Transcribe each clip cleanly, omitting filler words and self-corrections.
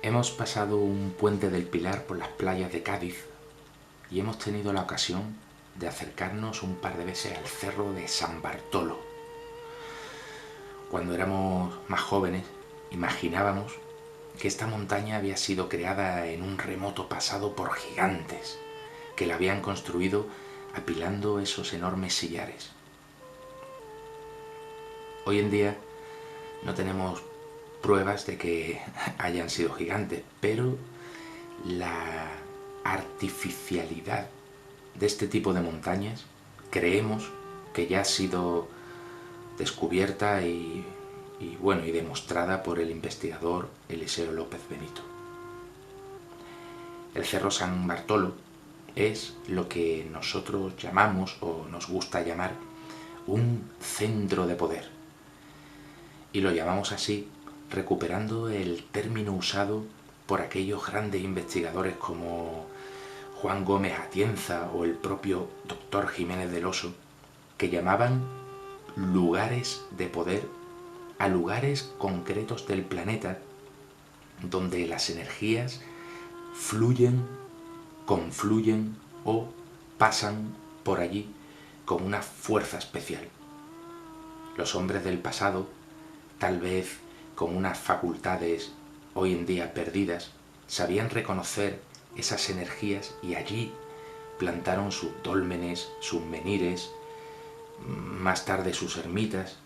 Hemos pasado un puente del Pilar por las playas de Cádiz y hemos tenido la ocasión de acercarnos un par de veces al cerro de San Bartolo. Cuando éramos más jóvenes, imaginábamos que esta montaña había sido creada en un remoto pasado por gigantes que la habían construido apilando esos enormes sillares. Hoy en día no tenemos pruebas de que hayan sido gigantes, pero la artificialidad de este tipo de montañas creemos que ya ha sido descubierta y demostrada por el investigador Eliseo López Benito. El Cerro San Bartolo es lo que nosotros llamamos, o nos gusta llamar, un centro de poder. Y lo llamamos así recuperando el término usado por aquellos grandes investigadores como Juan Gómez Atienza o el propio doctor Jiménez del Oso, que llamaban lugares de poder a lugares concretos del planeta donde las energías fluyen, confluyen o pasan por allí con una fuerza especial. Los hombres del pasado, tal vez con unas facultades hoy en día perdidas, sabían reconocer esas energías y allí plantaron sus dólmenes, sus menires, más tarde sus ermitas,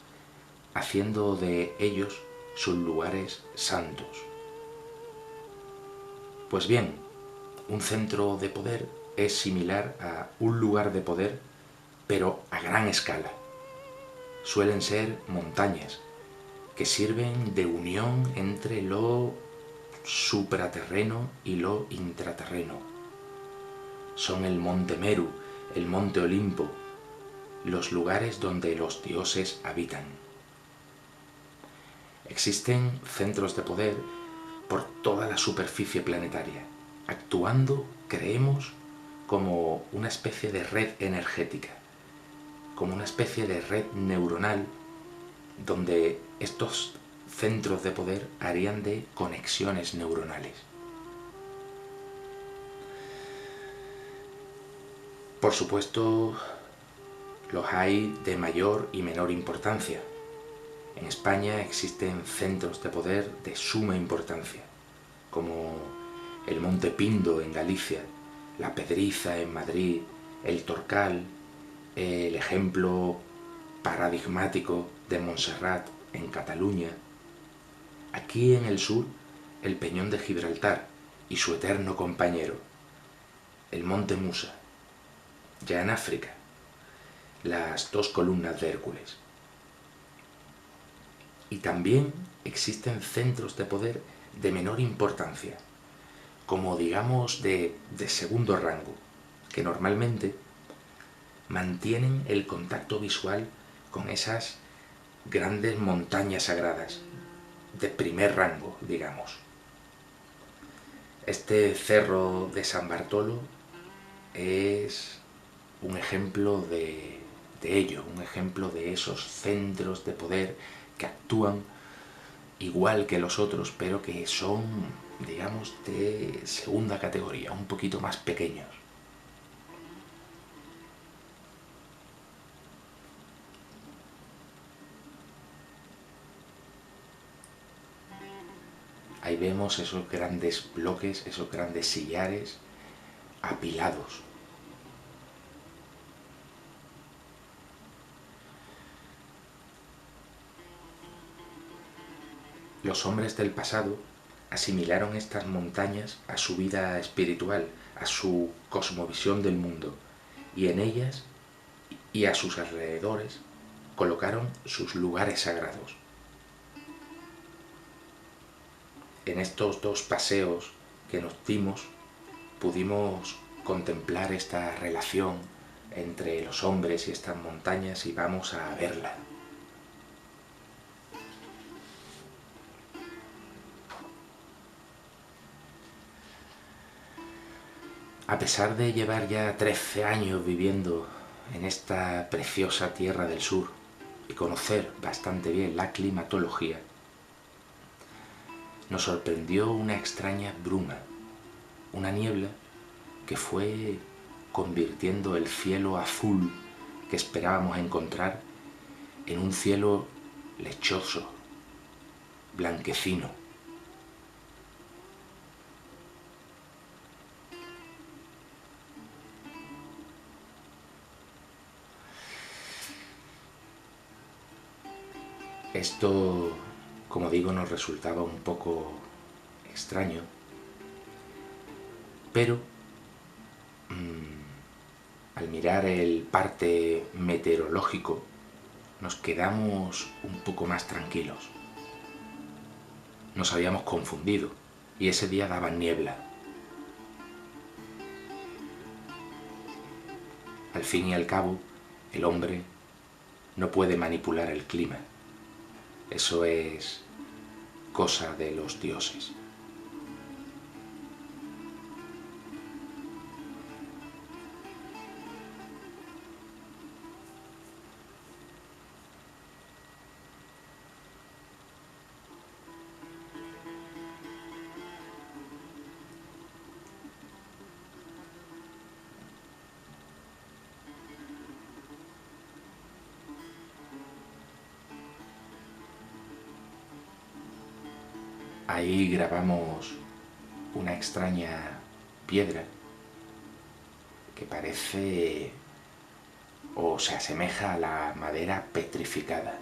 haciendo de ellos sus lugares santos. Pues bien, un centro de poder es similar a un lugar de poder, pero a gran escala. Suelen ser montañas que sirven de unión entre lo supraterreno y lo intraterreno. Son el monte Meru, el monte Olimpo, los lugares donde los dioses habitan. Existen centros de poder por toda la superficie planetaria, actuando, creemos, como una especie de red energética, como una especie de red neuronal donde estos centros de poder harían de conexiones neuronales. Por supuesto, los hay de mayor y menor importancia. En España existen centros de poder de suma importancia, como el Monte Pindo en Galicia, la Pedriza en Madrid, el Torcal, el ejemplo paradigmático de Montserrat en Cataluña. Aquí en el sur, el Peñón de Gibraltar y su eterno compañero, el Monte Musa. Ya en África, las dos columnas de Hércules. Y también existen centros de poder de menor importancia, como digamos de segundo rango, que normalmente mantienen el contacto visual con esas grandes montañas sagradas, de primer rango, digamos. Este cerro de San Bartolo es un ejemplo de ello, un ejemplo de esos centros de poder que actúan igual que los otros, pero que son, digamos, de segunda categoría, un poquito más pequeños. Ahí vemos esos grandes bloques, esos grandes sillares apilados. Los hombres del pasado asimilaron estas montañas a su vida espiritual, a su cosmovisión del mundo, y en ellas y a sus alrededores colocaron sus lugares sagrados. En estos dos paseos que nos dimos pudimos contemplar esta relación entre los hombres y estas montañas y vamos a verla. A pesar de llevar ya 13 años viviendo en esta preciosa tierra del sur y conocer bastante bien la climatología, nos sorprendió una extraña bruma, una niebla que fue convirtiendo el cielo azul que esperábamos encontrar en un cielo lechoso, blanquecino. Esto, como digo, nos resultaba un poco extraño, pero al mirar el parte meteorológico nos quedamos un poco más tranquilos. Nos habíamos confundido y ese día daba niebla. Al fin y al cabo, el hombre no puede manipular el clima. Eso es cosa de los dioses. Ahí grabamos una extraña piedra que parece o se asemeja a la madera petrificada.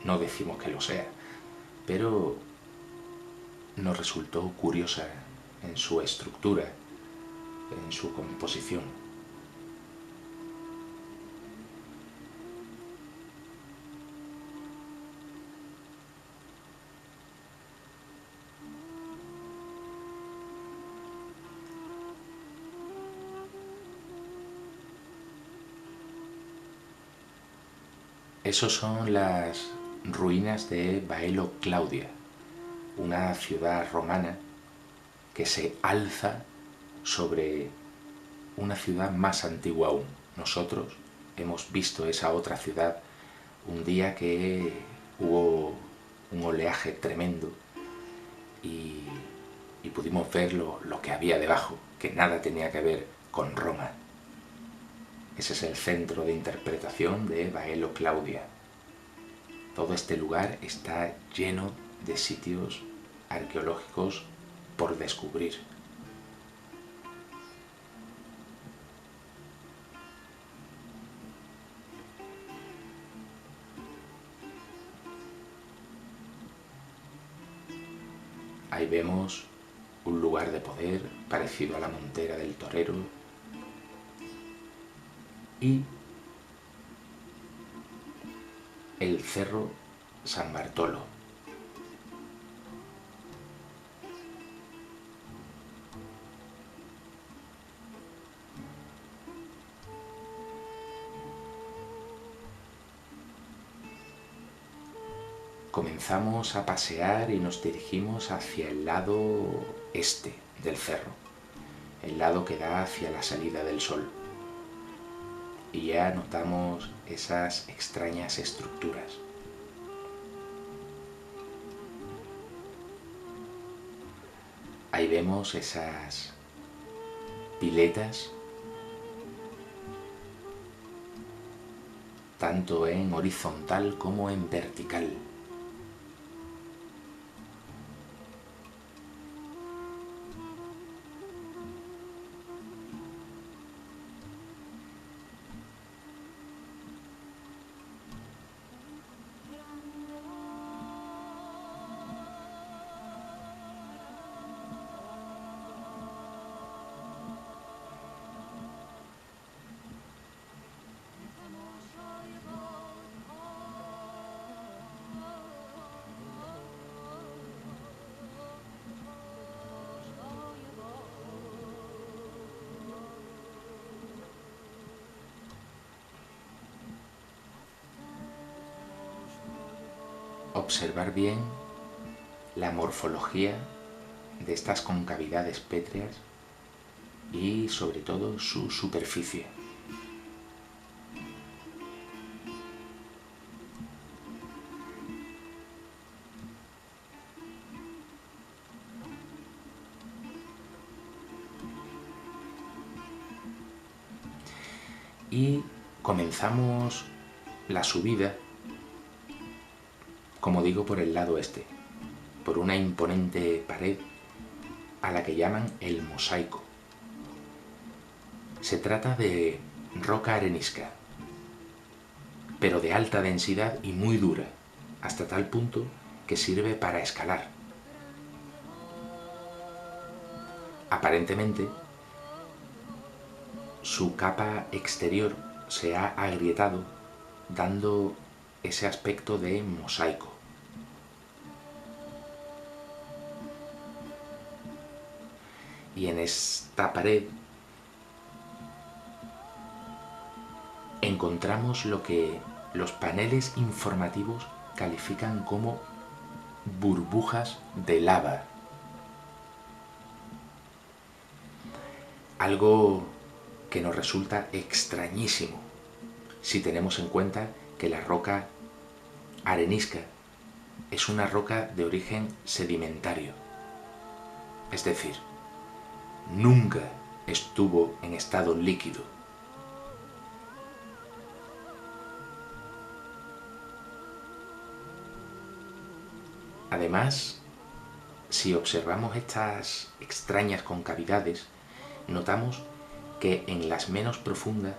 No decimos que lo sea, pero nos resultó curiosa en su estructura, en su composición. Esos son las ruinas de Baelo Claudia, una ciudad romana que se alza sobre una ciudad más antigua aún. Nosotros hemos visto esa otra ciudad un día que hubo un oleaje tremendo y, pudimos ver lo que había debajo, que nada tenía que ver con Roma. Ese es el centro de interpretación de Baelo Claudia. Todo este lugar está lleno de sitios arqueológicos por descubrir. Ahí vemos un lugar de poder parecido a la montera del torero y el cerro San Bartolo. Comenzamos a pasear y nos dirigimos hacia el lado este del cerro, el lado que da hacia la salida del sol. Y ya notamos esas extrañas estructuras. Ahí vemos esas piletas, tanto en horizontal como en vertical. Observar bien la morfología de estas concavidades pétreas y sobre todo su superficie. y comenzamos la subida, como digo, por el lado este, por una imponente pared a la que llaman el mosaico. Se trata de roca arenisca, pero de alta densidad y muy dura, hasta tal punto que sirve para escalar. Aparentemente, su capa exterior se ha agrietado, dando ese aspecto de mosaico. Y en esta pared encontramos lo que los paneles informativos califican como burbujas de lava. Algo que nos resulta extrañísimo si tenemos en cuenta que la roca arenisca es una roca de origen sedimentario. Es decir, nunca estuvo en estado líquido. Además, si observamos estas extrañas concavidades, notamos que en las menos profundas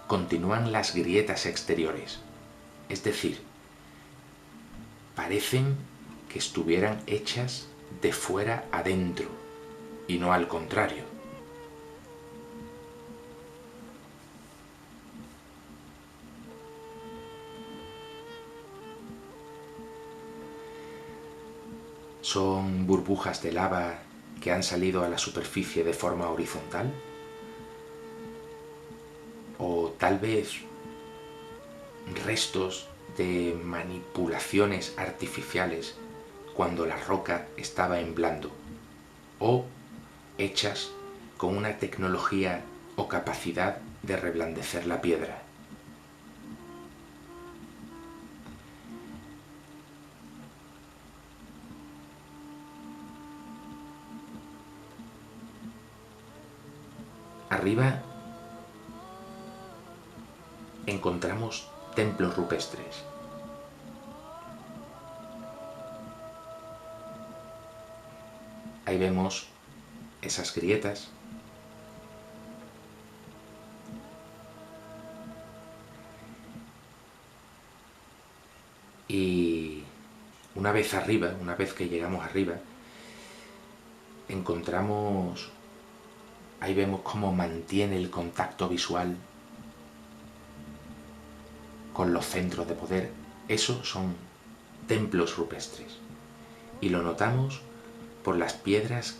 continúan las grietas exteriores. Es decir, parecen que estuvieran hechas de fuera adentro y no al contrario. ¿Son burbujas de lava que han salido a la superficie de forma horizontal? ¿O tal vez restos de manipulaciones artificiales cuando la roca estaba en blando? ¿O hechas con una tecnología o capacidad de reblandecer la piedra? Arriba encontramos templos rupestres. Ahí vemos esas grietas. Y una vez arriba, una vez que llegamos arriba, encontramos, ahí vemos cómo mantiene el contacto visual con los centros de poder. Esos son templos rupestres. Y lo notamos por las piedras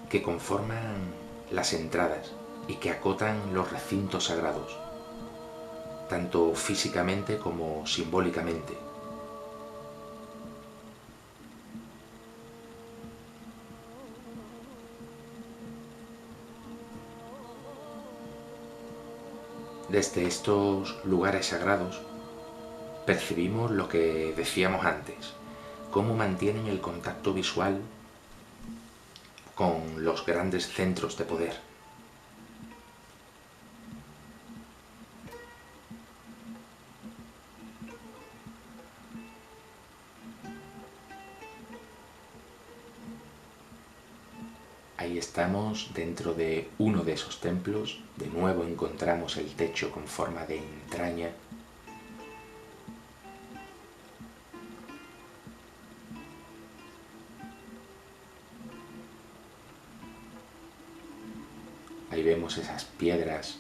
que conforman las entradas y que acotan los recintos sagrados, tanto físicamente como simbólicamente. Desde estos lugares sagrados percibimos lo que decíamos antes, cómo mantienen el contacto visual con los grandes centros de poder. Ahí estamos dentro de uno de esos templos, de nuevo encontramos el techo con forma de entraña. Ahí vemos esas piedras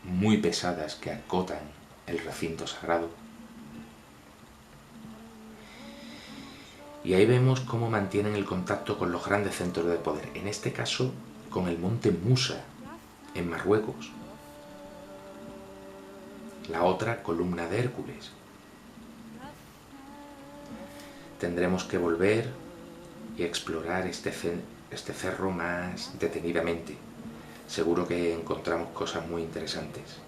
muy pesadas que acotan el recinto sagrado. Y ahí vemos cómo mantienen el contacto con los grandes centros de poder, en este caso con el monte Musa, en Marruecos, la otra columna de Hércules. Tendremos que volver y explorar este cerro más detenidamente. Seguro que encontramos cosas muy interesantes.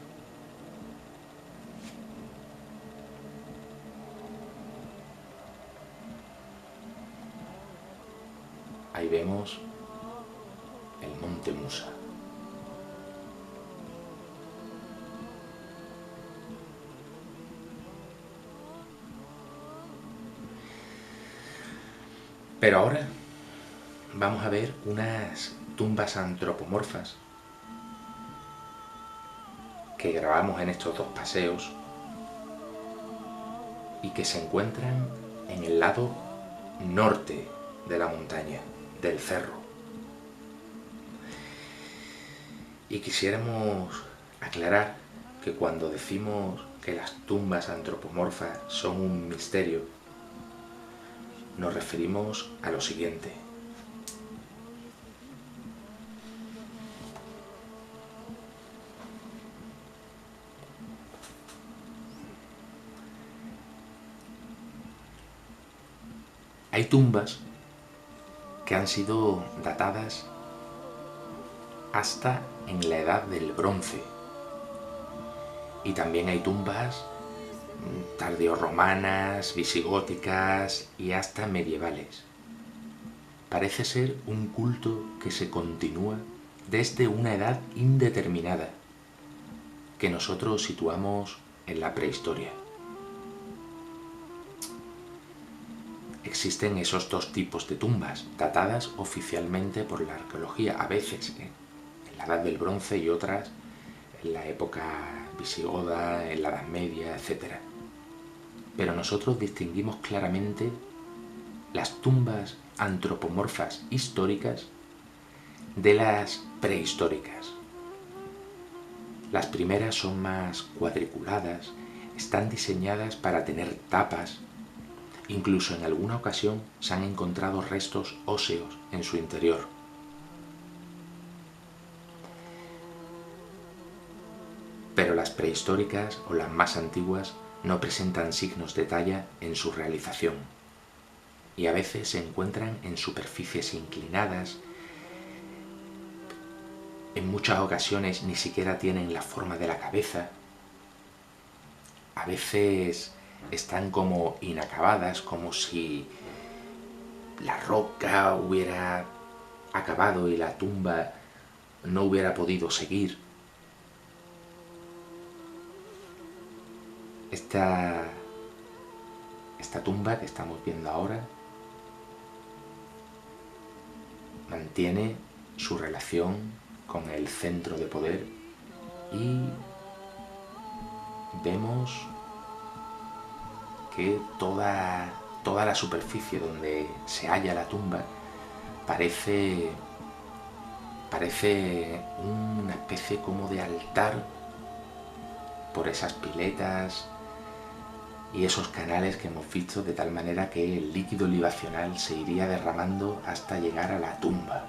Ahí vemos el monte Musa. Pero ahora vamos a ver unas tumbas antropomorfas que grabamos en estos dos paseos y que se encuentran en el lado norte de la montaña, del cerro. Y quisiéramos aclarar que cuando decimos que las tumbas antropomorfas son un misterio, nos referimos a lo siguiente. Hay tumbas que han sido datadas hasta en la edad del bronce. Y también hay tumbas tardío-romanas, visigóticas y hasta medievales. Parece ser un culto que se continúa desde una edad indeterminada, que nosotros situamos en la prehistoria. Existen esos dos tipos de tumbas, datadas oficialmente por la arqueología, a veces en la Edad del Bronce y otras en la época visigoda, en la Edad Media, etc. Pero nosotros distinguimos claramente las tumbas antropomorfas históricas de las prehistóricas. Las primeras son más cuadriculadas, están diseñadas para tener tapas. Incluso en alguna ocasión se han encontrado restos óseos en su interior. Pero las prehistóricas o las más antiguas no presentan signos de talla en su realización y a veces se encuentran en superficies inclinadas. En muchas ocasiones ni siquiera tienen la forma de la cabeza. A veces están como inacabadas, como si la roca hubiera acabado y la tumba no hubiera podido seguir. Esta tumba que estamos viendo ahora mantiene su relación con el centro de poder y vemos que toda la superficie donde se halla la tumba parece una especie como de altar por esas piletas y esos canales que hemos visto, de tal manera que el líquido libacional se iría derramando hasta llegar a la tumba.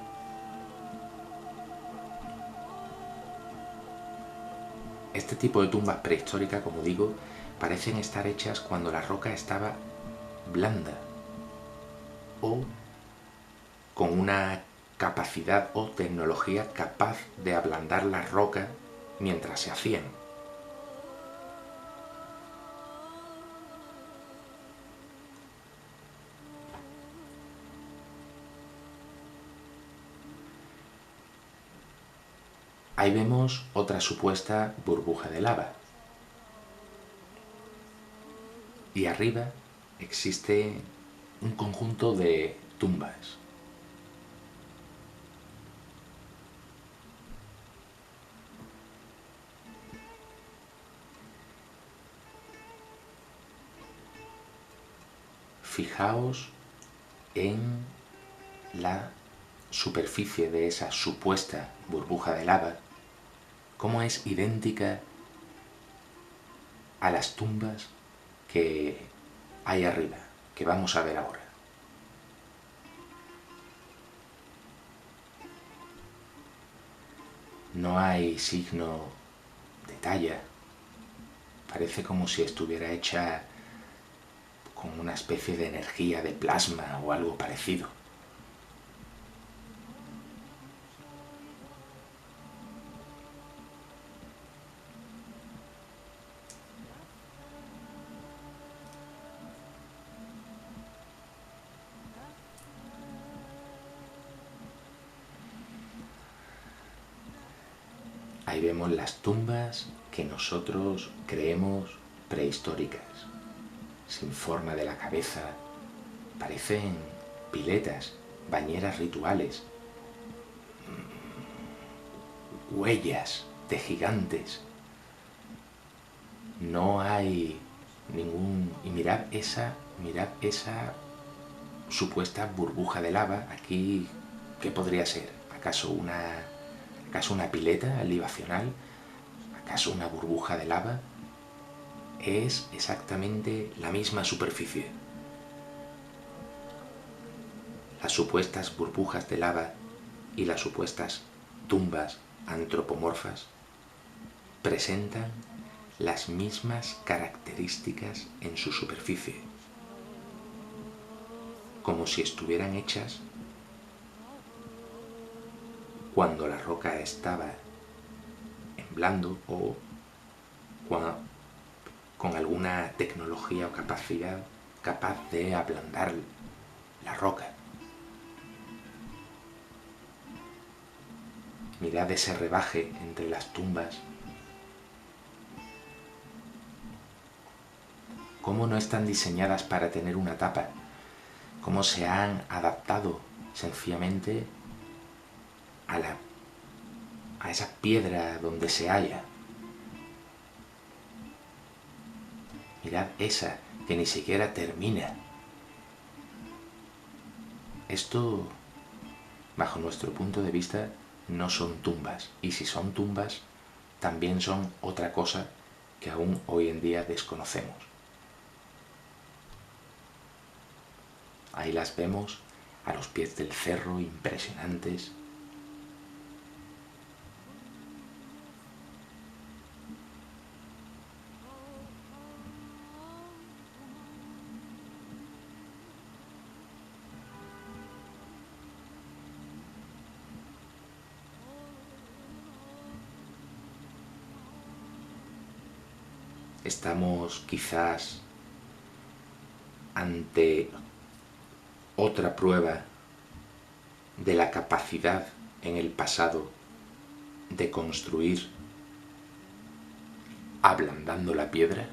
Este tipo de tumbas prehistóricas, como digo, parecen estar hechas cuando la roca estaba blanda o con una capacidad o tecnología capaz de ablandar la roca mientras se hacían. Ahí vemos otra supuesta burbuja de lava. Y arriba existe un conjunto de tumbas. Fijaos en la superficie de esa supuesta burbuja de lava, cómo es idéntica a las tumbas que hay arriba, que vamos a ver ahora. No hay signo de talla, parece como si estuviera hecha con una especie de energía de plasma o algo parecido. Ahí vemos las tumbas que nosotros creemos prehistóricas, sin forma de la cabeza, parecen piletas, bañeras rituales, huellas de gigantes. No hay ningún... Y mirad esa supuesta burbuja de lava. Aquí, ¿qué podría ser? ¿Acaso una pileta libacional? ¿Acaso una burbuja de lava? Es exactamente la misma superficie. Las supuestas burbujas de lava y las supuestas tumbas antropomorfas presentan las mismas características en su superficie, como si estuvieran hechas cuando la roca estaba en blando o con alguna tecnología o capacidad capaz de ablandar la roca. Mirad ese rebaje entre las tumbas. ¿Cómo no están diseñadas para tener una tapa? ¿Cómo se han adaptado sencillamente a esa piedra donde se halla? Mirad esa que ni siquiera termina. Esto, bajo nuestro punto de vista, no son tumbas. Y si son tumbas, también son otra cosa que aún hoy en día desconocemos. Ahí las vemos a los pies del cerro, impresionantes. Estamos quizás ante otra prueba de la capacidad en el pasado de construir ablandando la piedra.